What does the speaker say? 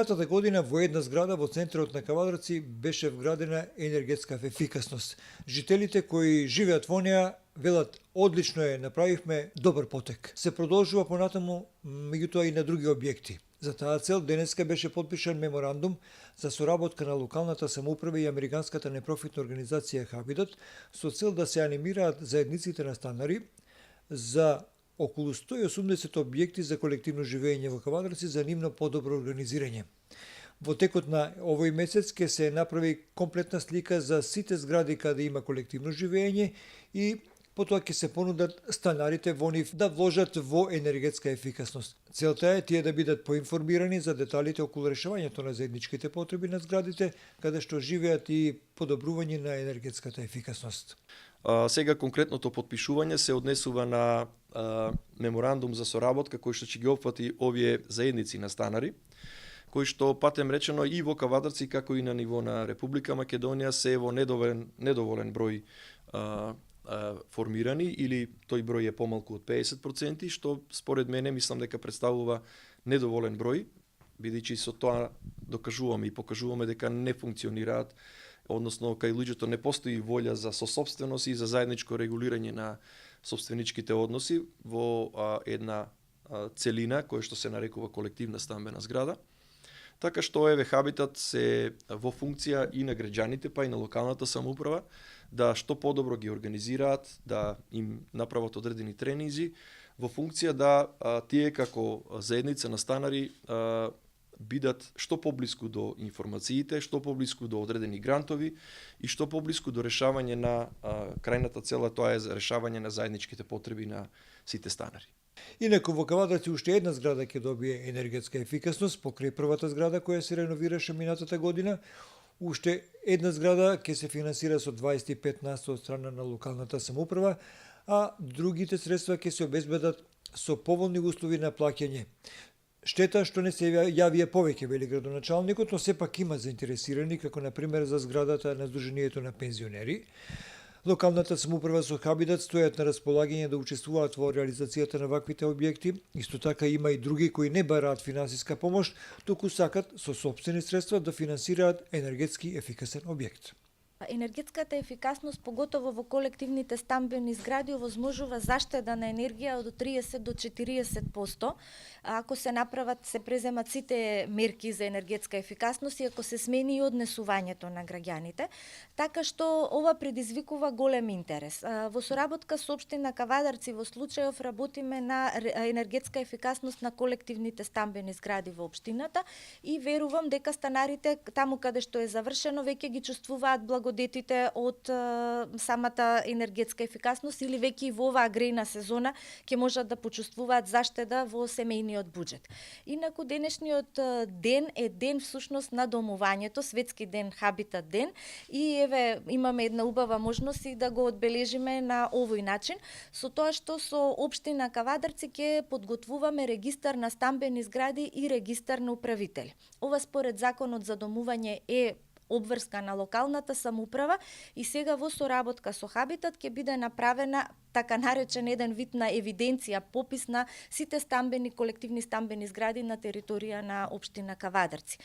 Минатата година во една зграда во центарот на Кавадарци беше вградена енергетска ефикасност. Жителите кои живеат во неа велат одлично направивме добар потек. Се продолжува понатаму меѓутоа и на други објекти. За таа цел денеска беше подпишан меморандум за соработка на локалната самоуправа и американската непрофитна организација Хабитат со цел да се анимираат заедниците на станари за околу 180 објекти за колективно живење во Кавадарци за нивно подобро организирање. Во текот на овој месец ќе се направи комплетна слика за сите згради каде има колективно живење и потоа ќе се понудат станарите во нив да вложат во енергетска ефикасност. Целта е тие да бидат поинформирани за деталите околу решавањето на заедничките потреби на зградите каде што живеат и подобрување на енергетската ефикасност. Сега конкретното подпишување се однесува на меморандум за соработка кој што ќе ги опфати овие заедници на станари, кои што патем речено и во Кавадарци како и на ниво на Република Македонија се во недоволен број формирани или тој број е помалку од 50%, што според мене мислам дека представува недоволен број, бидејќи со тоа докажуваме и покажуваме дека не функционираат, односно кај луѓето не постои волја за сосопственост и за заедничко регулирање на сопственичките односи во една целина која што се нарекува колективна стамбена зграда. Така што еве Хабитат се во функција и на граѓаните, па и на локалната самоуправа, да што подобро ги организираат, да им направат одредени тренинзи, во функција да тие како заедница на станари бидат што поблиску до информациите, што поблиску до одредени грантови и што поблиску до решавање на крајната цела, тоа е за решавање на заедничките потреби на сите станари. Инаку во Кавадарци уште една зграда ќе добие енергетска ефикасност покрај првата зграда која се реновираше минатата година. Уште една зграда ќе се финансира со 25% од страна на локалната самоуправа, а другите средства ќе се обезбедат со поволни услови на плаќање. Штета што не се јавија повеќе, вели градоначалникот, но сепак има заинтересирани, како на пример за зградата на Сдруженијето на пензионери. Локалната самоуправа со Хабитат стојат на располагање да учествуваат во реализацијата на ваквите објекти. Исто така има и други кои не бараат финансиска помош, туку сакат со сопствени средства да финансираат енергетски ефикасен објект. Енергетската ефикасност, поготово во колективните стамбени згради, овозможува заштеда на енергија од 30 до 40%, ако се направат, се преземат сите мерки за енергетска ефикасност и ако се смени и однесувањето на граѓаните, така што ова предизвикува голем интерес. Во соработка со општина Кавадарци во случајов работиме на енергетска ефикасност на колективните стамбени згради во општината и верувам дека станарите таму каде што е завршено веќе ги чувствуваат благодетите од самата енергетска ефикасност или веќе и во оваа грејна сезона ќе можат да почувствуваат заштеда во семејниот буџет. Инаку денешниот ден е ден всушност на домувањето, светски ден, Хабитат ден, и еве имаме една убава можност и да го одбележиме на овој начин, со тоа што со општина Кавадарци ќе подготвуваме регистар на стамбени згради и регистар на управители. Ова според законот за домување е обврска на локалната самоуправа и сега во соработка со Хабитат ќе биде направена така наречен еден вид на евиденција, попис на сите колективни стамбени згради на територија на општина Кавадарци.